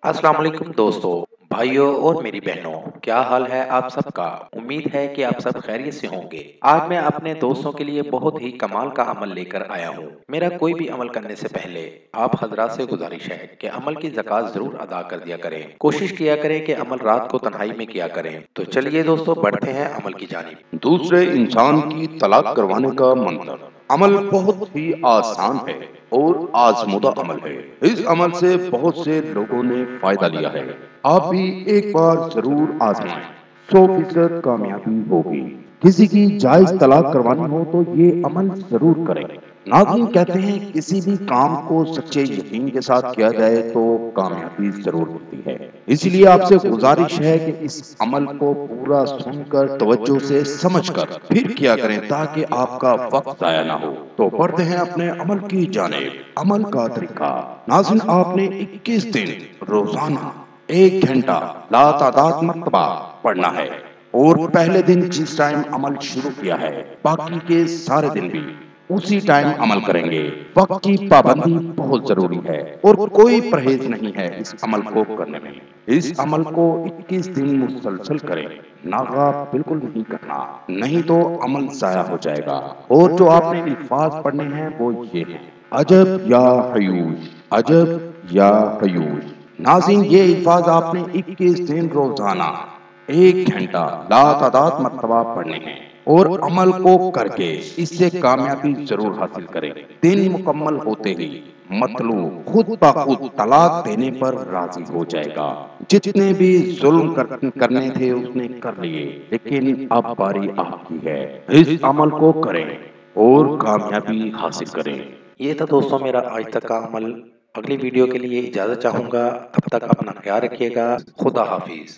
अस्सलाम वालेकुम दोस्तों, भाइयों और मेरी बहनों, क्या हाल है आप सबका। उम्मीद है कि आप सब खैरियत से होंगे। आज मैं अपने दोस्तों के लिए बहुत ही कमाल का अमल लेकर आया हूँ। मेरा कोई भी अमल करने से पहले आप हजरात से गुजारिश है कि अमल की ज़कात जरूर अदा कर दिया करें। कोशिश किया करें कि अमल रात को तन्हाई में किया करें। तो चलिए दोस्तों, बढ़ते हैं अमल की जानिब। दूसरे इंसान की तलाक करवाने का मंत्र। अमल बहुत ही आसान है और आजमुदा अमल है। इस अमल से बहुत से लोगों ने फायदा लिया है। आप भी एक बार जरूर आजमाएं। 100% कामयाबी होगी। किसी की जायज तलाक करवानी हो तो ये अमल जरूर करें। नाज़रीन कहते हैं किसी भी काम को सच्चे यकीन के साथ किया जाए तो कामयाबी जरूर मिलती है। इसलिए आपसे गुजारिश है कि इस अमल को पूरा सुनकर तवज्जो से समझकर फिर किया करें ताकि आपका वक्त जाया ना हो। तो बढ़ते हैं अपने अमल की जानेब। अमल का तरीका। नाज़रीन आपने 21 दिन रोजाना 1 घंटा लातादाद मर्तबा पढ़ना है और पहले दिन जिस टाइम अमल शुरू किया है बाकी के सारे दिन भी उसी टाइम अमल करेंगे। वक्त की पाबंदी बहुत जरूरी है और कोई परहेज नहीं है इस अमल को करने में। इस अमल को 21 दिन मुसलसल करें। नागा बिल्कुल नहीं करना, नहीं तो अमल जाया हो जाएगा। और जो आपने अल्फाज पढ़ने हैं वो ये हैं: अजब या हयूश, अजब या हयूश। नाज़रीन ये अल्फाज आपने 21 दिन रोजाना 1 घंटा लातादाद मर्तबा पढ़ने हैं और अमल को करके इससे कामयाबी जरूर हासिल करें। दिन मुकम्मल होते ही मतलूब खुद ब खुद तलाक देने पर राजी हो जाएगा। जितने भी जुल्म करने थे उसने कर लिए, लेकिन अब बारी आपकी है। इस अमल को करें और कामयाबी हासिल करें। ये था दोस्तों मेरा आज तक का अमल। अगली वीडियो के लिए इजाज़त चाहूँगा। तब तक अपना ख्याल रखिएगा। खुदा हाफिज।